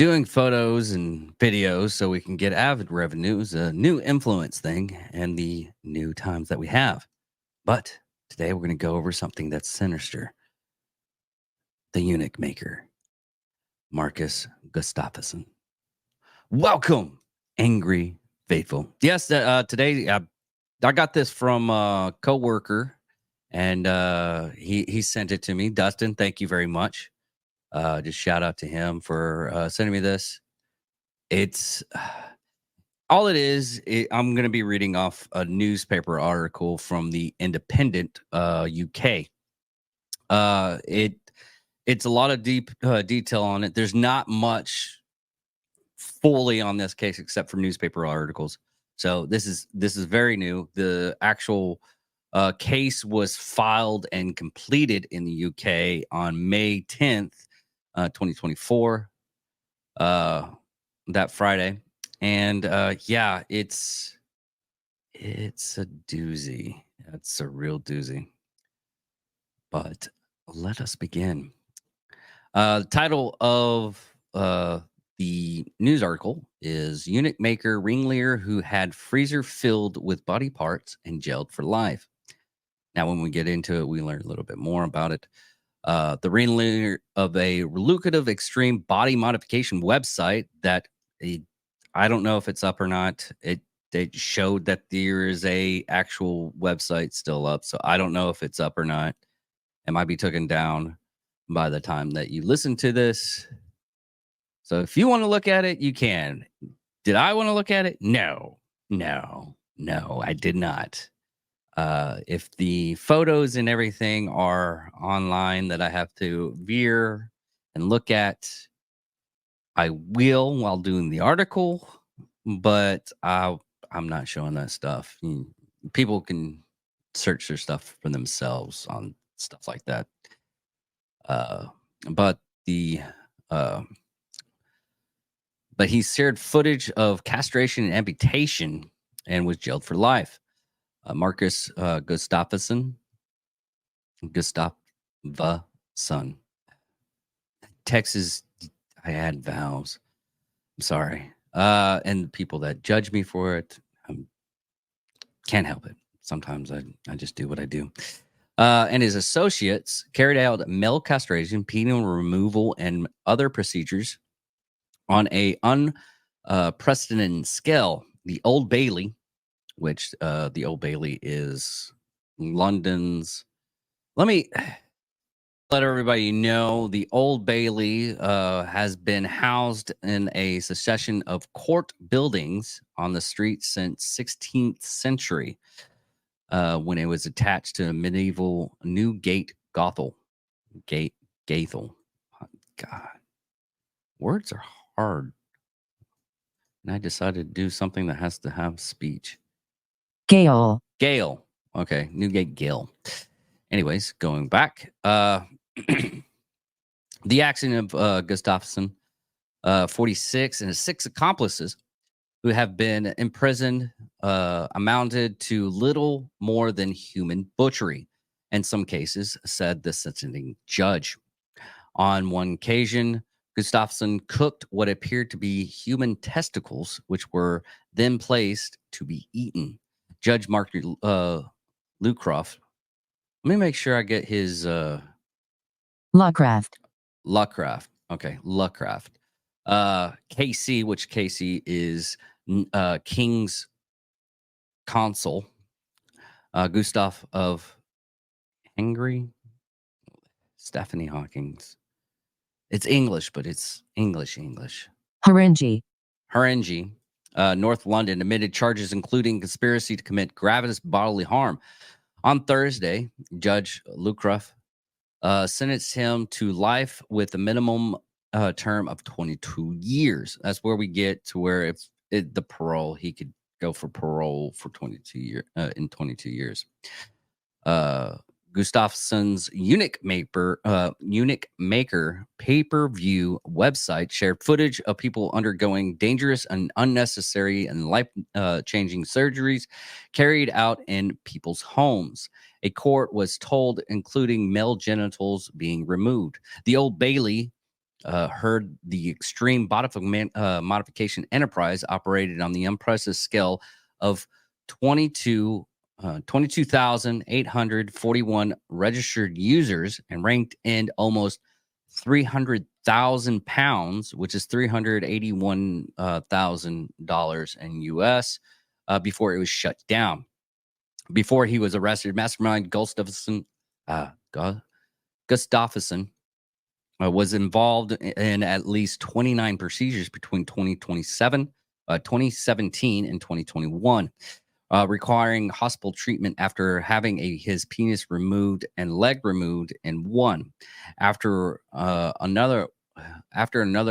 doing photos and videos so we can get avid revenue is a new influence thing and the new times that we have. But today we're going to go over something that's sinister. The Eunuch maker, Marius Gustavson. Welcome, angry faithful. Yes, today I got this from a coworker, and he sent it to me. Dustin, thank you very much. Just shout out to him for sending me this. It's all it is. I'm going to be reading off a newspaper article from the Independent, UK. It's a lot of deep detail on it. There's not much fully on this case except for newspaper articles. So this is very new. The actual case was filed and completed in the UK on May 10th, 2024. That Friday, and yeah, it's a doozy. It's a real doozy. But let us begin. The title of the news article is Eunuch maker ringleader who had freezer filled with body parts and jailed for life. Now, when we get into it, we learn a little bit more about it. The ringleader of a lucrative extreme body modification website that I don't know if it's up or not. It showed that there is a actual website still up, so I don't know if it's up or not. It might be taken down by the time that you listen to this. So if you want to look at it, you can. Did I want to look at it? No, I did not. If the photos and everything are online that I have to veer and look at, I will while doing the article, but I'm not showing that stuff. People can search their stuff for themselves on stuff like that. But he shared footage of castration and amputation and was jailed for life. Marius Gustavson. Texas, I had vowels. I'm sorry. And the people that judge me for it, can't help it. Sometimes I just do what I do. And his associates carried out male castration, penile removal, and other procedures on a unprecedented scale. The Old Bailey, which the Old Bailey is London's. Let me let everybody know the Old Bailey has been housed in a succession of court buildings on the street since 16th century, when it was attached to a medieval Newgate Gothel. Gathel. God, words are hard. And I decided to do something that has to have speech. Gale. Okay, Newgate Gale. Anyways, going back. The accident of Gustafson, 46, and his 6 accomplices who have been imprisoned amounted to little more than human butchery. In some cases, said the sentencing judge. On one occasion, Gustafson cooked what appeared to be human testicles, which were then placed to be eaten. Judge Mark Lucroft. Let me make sure I get his... Luckraft. Okay, Luckraft. KC, which KC is King's consul. Gustav of Hungary. Stephanie Hawkins. It's English, but it's English. Harengi. North London admitted charges including conspiracy to commit grievous bodily harm. On Thursday, Judge Lucroft sentenced him to life with a minimum term of 22 years. That's where we get to where if the parole, he could go for parole for 22 years in 22 years. Gustafson's Eunuch maker pay-per-view website shared footage of people undergoing dangerous and unnecessary and life-changing surgeries carried out in people's homes. A court was told, including male genitals being removed. The Old Bailey heard the extreme modification enterprise operated on the unprecedented scale of 22,841 registered users and ranked in almost 300,000 pounds, which is $381,000 in US, before it was shut down. Before he was arrested, Mastermind Gustafson was involved in at least 29 procedures between 2017 and 2021, requiring hospital treatment after having his penis removed and leg removed in one. After another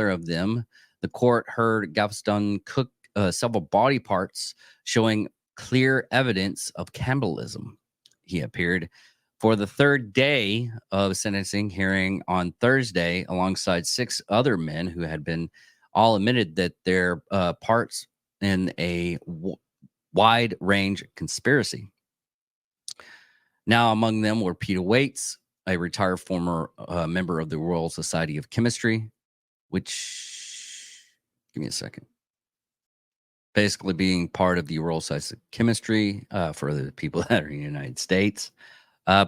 of them, the court heard Galveston cook several body parts, showing clear evidence of cannibalism. He appeared for the third day of sentencing hearing on Thursday, alongside 6 other men who had been all admitted that their parts in a wide range conspiracy. Now, among them were Peter Waits, a retired former member of the Royal Society of Chemistry, which, give me a second, basically being part of the Royal Society of Chemistry for the people that are in the United States.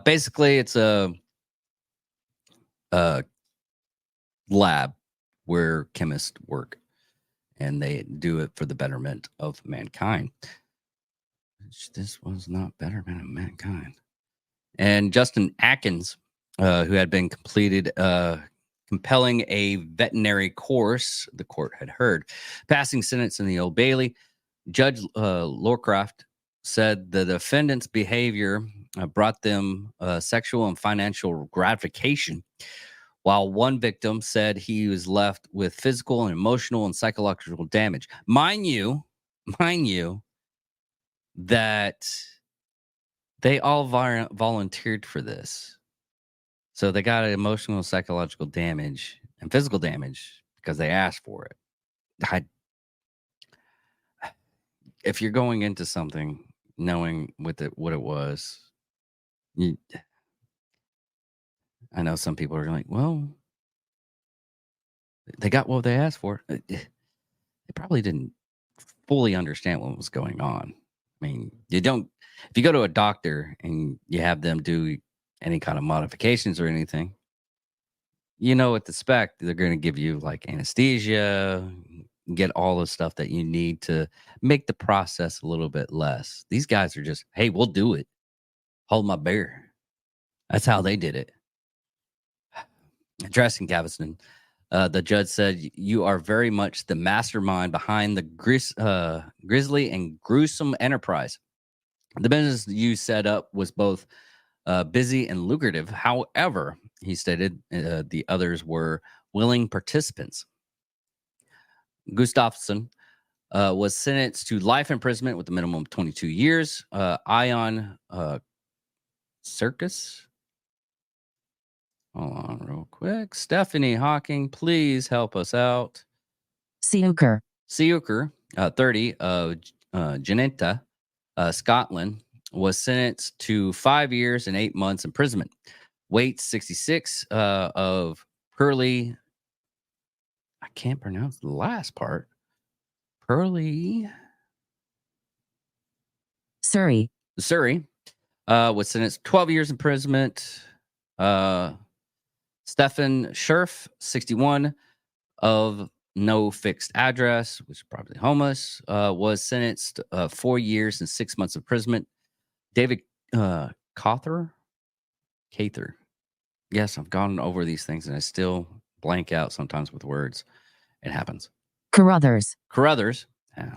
Basically, it's a lab where chemists work, and they do it for the betterment of mankind. This was not betterment of mankind. And Justin Atkins, who had been completed compelling a veterinary course, the court had heard, passing sentence in the Old Bailey. Judge Lorecraft said the defendant's behavior brought them sexual and financial gratification, while one victim said he was left with physical and emotional and psychological damage. Mind you, that they all volunteered for this. So they got emotional, psychological damage and physical damage because they asked for it. If you're going into something knowing what it was, I know some people are like, well, they got what they asked for. They probably didn't fully understand what was going on. I mean, if you go to a doctor and you have them do any kind of modifications or anything, you know what to expect. They're going to give you like anesthesia, get all the stuff that you need to make the process a little bit less. These guys are just, hey, we'll do it. Hold my beer. That's how they did it. Addressing Galveston, the judge said, "You are very much the mastermind behind the grisly and gruesome enterprise. The business you set up was both busy and lucrative. However," he stated, the others were willing participants. Gustafson was sentenced to life imprisonment with a minimum of 22 years. Ion Circus. Hold on real quick. Stephanie Hawking, please help us out. Seuker, 30, of Genenta, Scotland, was sentenced to 5 years and 8 months imprisonment. Waits, 66, of Purley. I can't pronounce the last part. Purley, Surrey, was sentenced to 12 years imprisonment. Stefan Scherf, 61, of no fixed address, which is probably homeless, was sentenced 4 years and 6 months imprisonment. David Cather. Yes, I've gone over these things and I still blank out sometimes with words. It happens. Carruthers, yeah.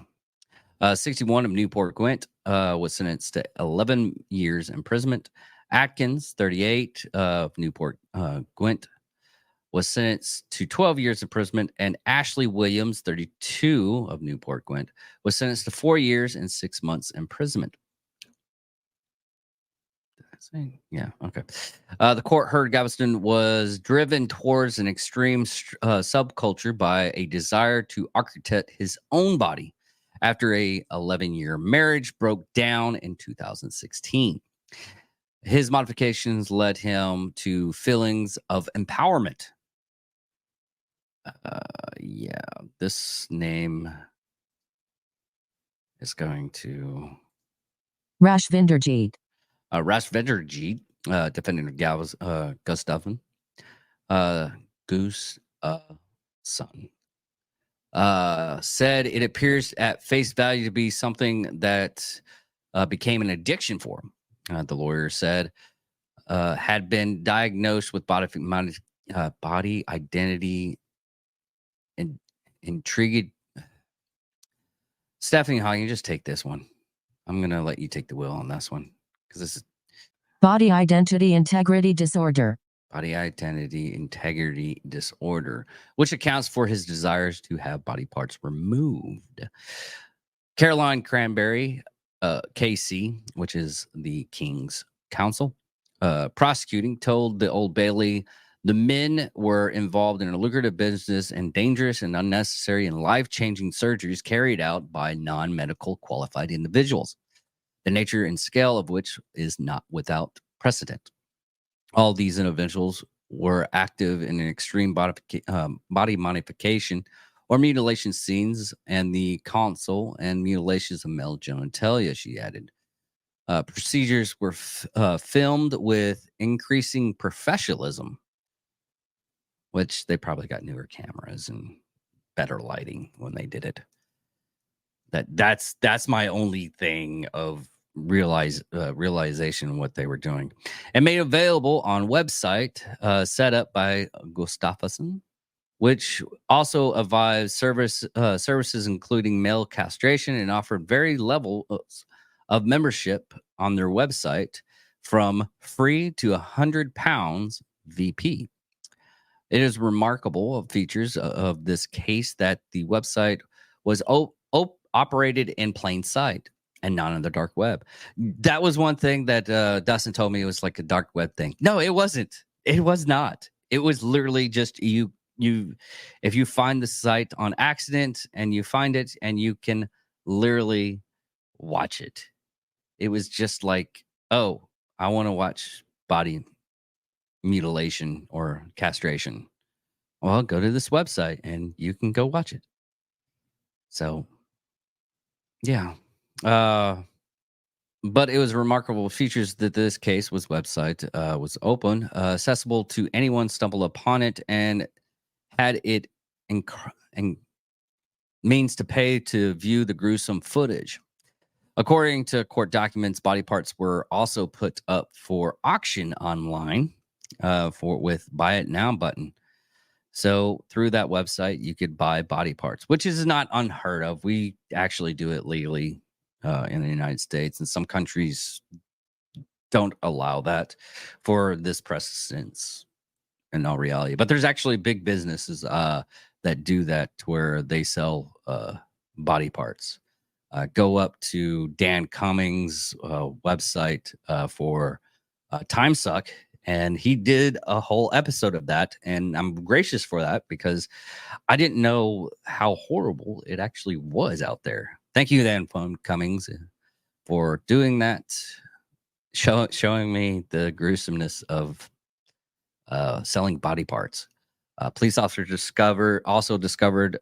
61, of Newport Gwent, was sentenced to 11 years imprisonment. Atkins, 38, of Newport Gwent, was sentenced to 12 years imprisonment. And Ashley Williams, 32, of Newport Gwent, was sentenced to 4 years and 6 months imprisonment. Yeah, okay. The court heard Galveston was driven towards an extreme subculture by a desire to architect his own body after a 11-year marriage broke down in 2016. His modifications led him to feelings of empowerment. Yeah, this name is going to Rashvinderjeet. Rasvenderjeet, defendant Gustavson, Goose son. Said it appears at face value to be something that became an addiction for him. The lawyer said had been diagnosed with body identity and intrigued. Stephanie Hall, you just take this one. I'm gonna let you take the wheel on this one because this is Body identity integrity disorder. body identity integrity disorder, which accounts for his desires to have body parts removed. Caroline Cranberry, KC, which is the King's Counsel, prosecuting, told the Old Bailey the men were involved in a lucrative business and dangerous and unnecessary and life-changing surgeries carried out by non-medical qualified individuals, the nature and scale of which is not without precedent. All these individuals were active in an extreme body modification or mutilation scenes, and the console and mutilations of male genitalia, she added. Procedures were filmed with increasing professionalism, which they probably got newer cameras and better lighting when they did it. That's my only thing of realization of what they were doing, and made available on website set up by Gustavson, which also advised services including male castration and offered very levels of membership on their website from free to £100 VP. It is remarkable of features of this case that the website was operated in plain sight and not on the dark web. That was one thing that Dustin told me it was like a dark web thing. No, it wasn't. It was not. It was literally just you. If you find the site on accident and you find it and you can literally watch it. It was just like, oh, I want to watch body mutilation or castration. Well, go to this website and you can go watch it. So, yeah. But it was remarkable features that this case was open, accessible to anyone stumble upon it, and had it and means to pay to view the gruesome footage. According to court documents, body parts were also put up for auction online with buy it now button. So through that website, you could buy body parts, which is not unheard of. We actually do it legally in the United States, and some countries don't allow that for this precedence in all reality. But there's actually big businesses that do that to where they sell body parts. Go up to Dan Cummings' website for Time Suck, and he did a whole episode of that. And I'm gracious for that because I didn't know how horrible it actually was out there. Thank you, Dan Cummings, for doing that, showing me the gruesomeness of selling body parts. Police officer also discovered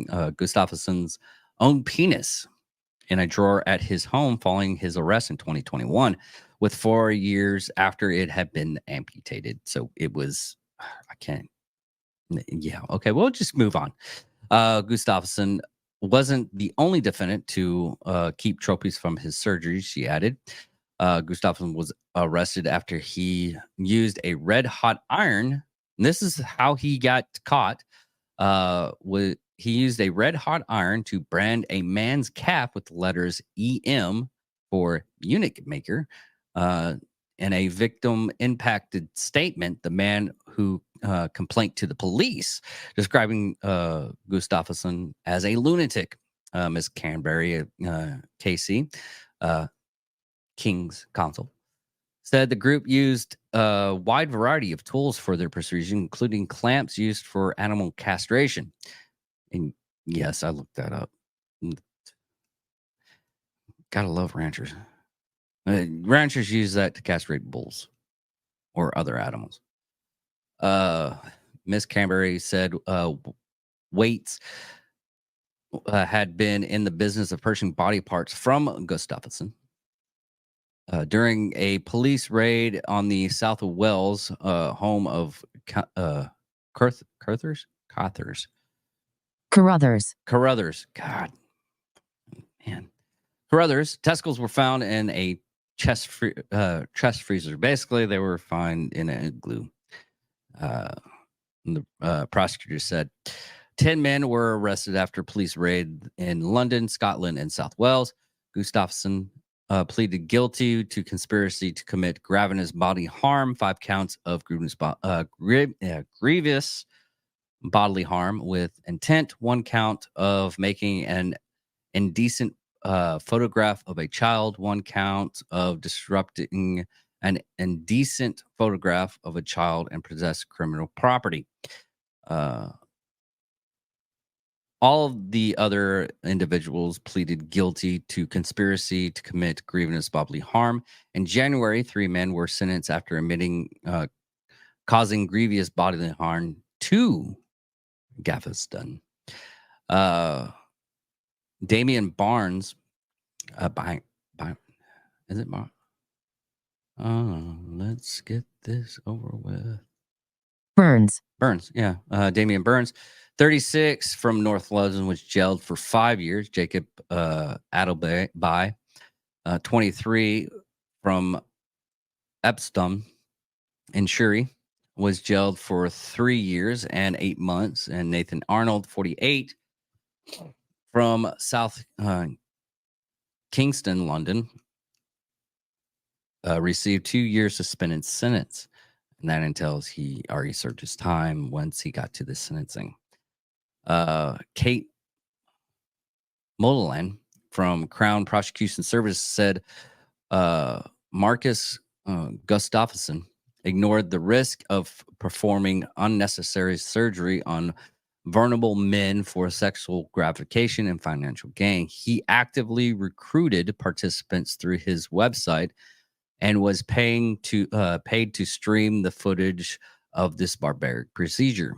Gustafson's own penis in a drawer at his home following his arrest in 2021, with 4 years after it had been amputated. So it was, I can't, yeah, okay, we'll just move on. Gustafson wasn't the only defendant to keep trophies from his surgery, she added. Gustafson was arrested after he used a red hot iron. And this is how he got caught. He used a red hot iron to brand a man's calf with the letters EM for eunuch maker. In a victim impacted statement, the man who complained to the police, describing Gustafson as a lunatic. Ms. Canberry, KC, King's Counsel, said the group used a wide variety of tools for their procedure, including clamps used for animal castration. And yes, I looked that up. Gotta love ranchers. Ranchers use that to castrate bulls or other animals. Miss Canberry said Waits had been in the business of purchasing body parts from Gustafson. During a police raid on the south of Wales, home of Carruthers. Carruthers. God, man. Carruthers, testicles were found in a chest freezer. Basically, they were found in an igloo. The prosecutor said 10 men were arrested after police raid in London, Scotland, and South Wales. Gustafson pleaded guilty to conspiracy to commit grievous bodily harm, 5 counts of grievous bodily harm with intent, 1 count of making an indecent photograph of a child, 1 count of disrupting an indecent photograph of a child, and possess criminal property. All of the other individuals pleaded guilty to conspiracy to commit grievous bodily harm. In January, 3 men were sentenced after admitting causing grievous bodily harm to Gaveston. Damian Barnes, is it Barnes? Let's get this over with. Burns, yeah. Damian Burns, 36, from North London, was jailed for 5 years. Jacob Adelby, 23, from Epsom in Surrey, was jailed for 3 years and 8 months. And Nathan Arnold, 48, from South Kingston, London, received 2 years suspended sentence. And that entails he already served his time once he got to the sentencing. Kate Molan from Crown Prosecution Service said Marius Gustavson ignored the risk of performing unnecessary surgery on vulnerable men for sexual gratification and financial gain. He actively recruited participants through his website and was paid to stream the footage of this barbaric procedure.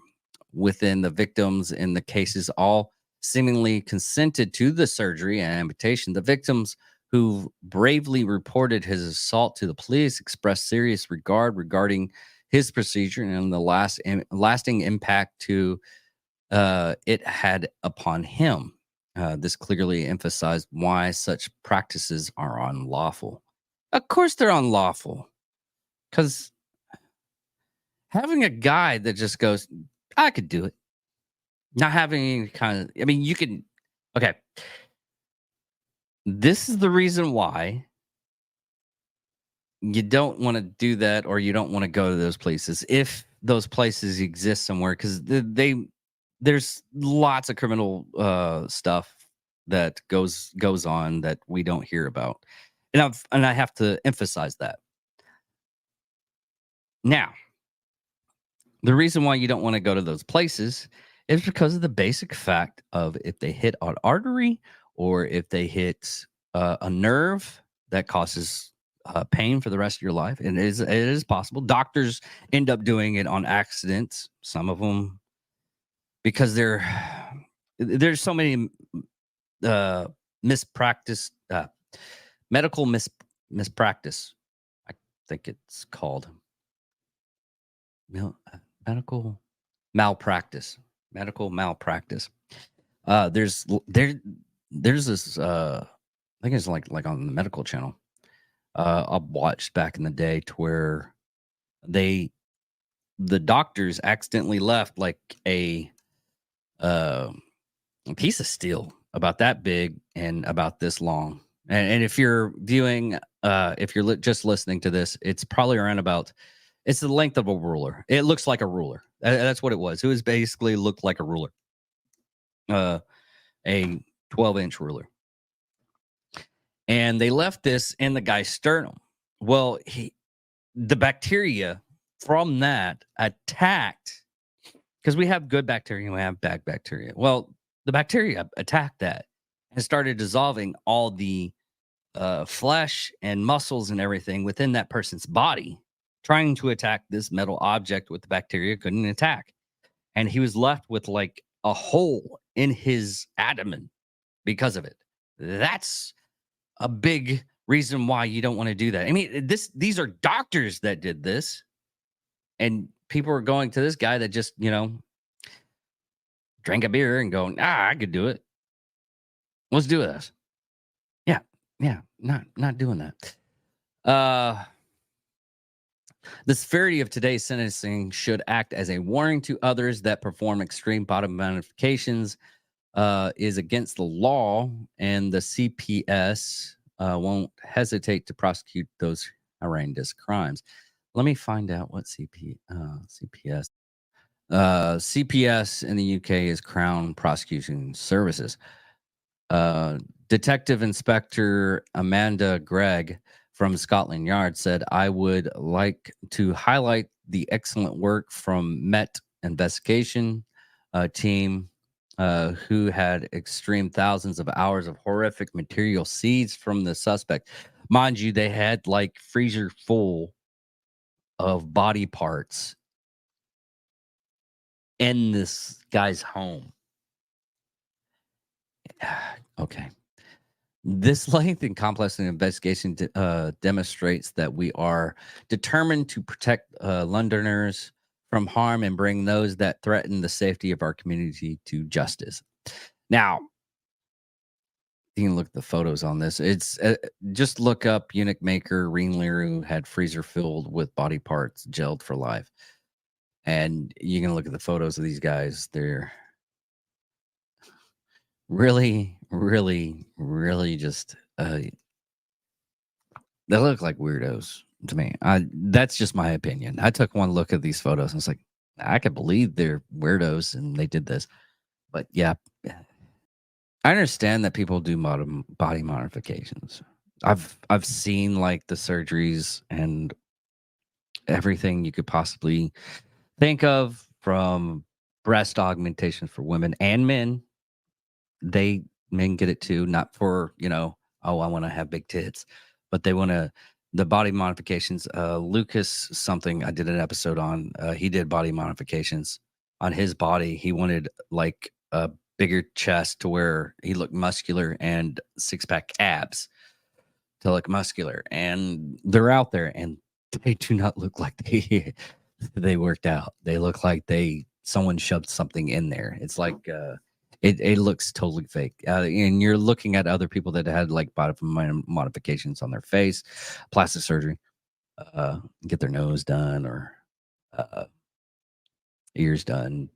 Within the victims in the cases, all seemingly consented to the surgery and amputation. The victims who bravely reported his assault to the police expressed serious regard regarding his procedure and the lasting impact to it had upon him. This clearly emphasized why such practices are unlawful. Of course they're unlawful, because having a guy that just goes, I could do it, not having any kind of, I mean, you can, okay. This is the reason why you don't want to do that, or you don't want to go to those places if those places exist somewhere, because there's lots of criminal stuff that goes on that we don't hear about. And I have to emphasize that. Now, the reason why you don't want to go to those places is because of the basic fact of if they hit an artery or if they hit a nerve that causes pain for the rest of your life. And it is possible. Doctors end up doing it on accident. Some of them, because there's so many mispractice, medical mispractice. I think it's called medical malpractice. Medical malpractice. There's this. I think it's like on the medical channel. I watched back in the day to where the doctors accidentally left like a piece of steel about that big and about this long. And if you're viewing, if you're just listening to this, it's probably around about, it's the length of a ruler. It looks like a ruler. That's what it was. It was basically looked like a ruler, a 12-inch ruler. And they left this in the guy's sternum. Well, the bacteria from that attacked, because we have good bacteria and we have bad bacteria. Well, the bacteria attacked that and started dissolving all the flesh and muscles and everything within that person's body, trying to attack this metal object with the bacteria couldn't attack. and he was left with like a hole in his abdomen because of it. That's a big reason why you don't want to do that. I mean, these are doctors that did this, and people are going to this guy that just, drank a beer and going, I could do it. Let's do this. Yeah, yeah, not doing that. The severity of today's sentencing should act as a warning to others that perform extreme body modifications is against the law, and the CPS won't hesitate to prosecute those horrendous crimes. Let me find out what CPS. CPS in the UK is Crown Prosecution Services. Detective Inspector Amanda Gregg from Scotland Yard said, I would like to highlight the excellent work from Met Investigation team who had extreme thousands of hours of horrific material seized from the suspect. Mind you, they had like freezer full of body parts in this guy's home. Okay. This length and complex investigation demonstrates that we are determined to protect Londoners from harm and bring those that threaten the safety of our community to justice. Now, you can look at the photos on this. It's just look up Eunuch maker Ringleader who had freezer filled with body parts gelled for life. And you can look at the photos of these guys. They're really, really, really just they look like weirdos to me. That's just my opinion. I took one look at these photos and was like, I can believe they're weirdos and they did this. But yeah, I understand that people do body modifications. I've seen like the surgeries and everything you could possibly think of, from breast augmentation for women and men. Men get it too, not for, oh, I want to have big tits, but they want to, the body modifications. Lucas something I did an episode on, he did body modifications on his body. He wanted like a bigger chest to where he looked muscular and six-pack abs to look muscular. And they're out there and they do not look like they worked out. They look like someone shoved something in there. It's like it looks totally fake. And you're looking at other people that had like body modifications on their face, plastic surgery, get their nose done or ears done,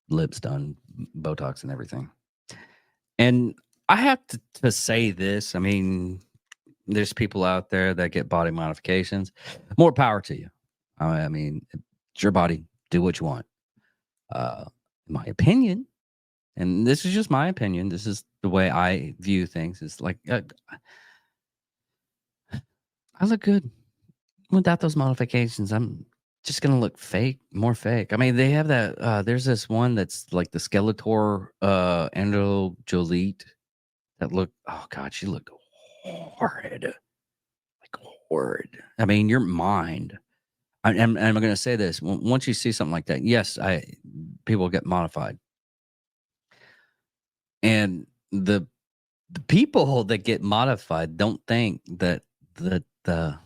lips done, Botox and everything. And I have to say this. I mean, there's people out there that get body modifications. More power to you. I mean, it's your body. Do what you want. My opinion, and this is just my opinion. This is the way I view things. It's like I look good without those modifications. I'm just gonna look fake, more fake. I mean, they have that. There's this one that's like the Skeletor, Angel Jolie, that looked. Oh God, she looked horrid, like horrid. I mean, your mind. And I'm going to say this: once you see something like that, yes, people get modified, and the people that get modified don't think that the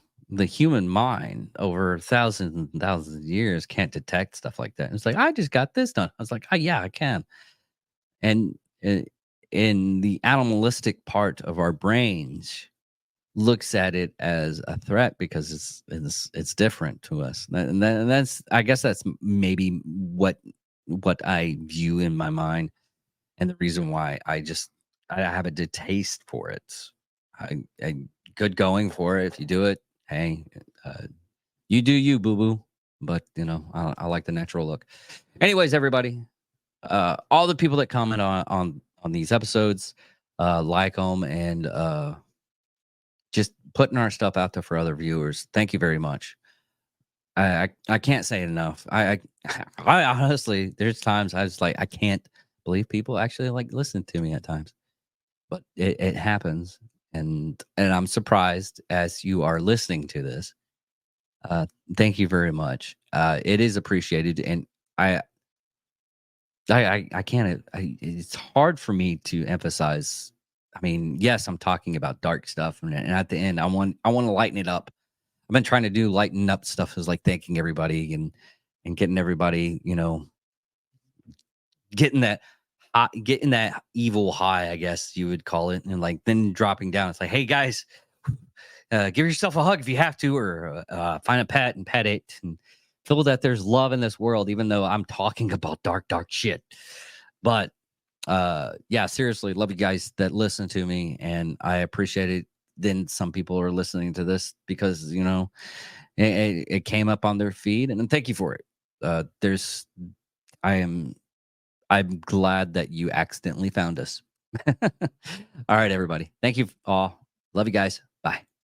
human mind over thousands and thousands of years can't detect stuff like that. It's like, I just got this done. I was like, oh, yeah, I can. And in the animalistic part of our brains looks at it as a threat because it's different to us. And that's, I guess that's maybe what I view in my mind, and the reason why I have a distaste for it. I good going for it. If you do it, hey, you do you, boo boo. But I like the natural look. Anyways, everybody, all the people that comment on these episodes, like them and just putting our stuff out there for other viewers. Thank you very much. I can't say it enough. I honestly, there's times I was like, I can't believe people actually like listen to me at times, but it happens, and I'm surprised as you are listening to this. Thank you very much. It is appreciated, and I can't. It's hard for me to emphasize. I mean, yes, I'm talking about dark stuff, and at the end, I want to lighten it up. I've been trying to do lighten up stuff, is like thanking everybody and getting everybody, getting that getting that evil high, I guess you would call it, and like then dropping down. It's like, hey guys, give yourself a hug if you have to, or find a pet and pet it, and feel that there's love in this world, even though I'm talking about dark shit. But yeah, seriously, love you guys that listen to me, and I appreciate it. Then some people are listening to this because it came up on their feed, and thank you for it. There's I am I'm glad that you accidentally found us. All right, everybody. Thank you all. Love you guys. Bye.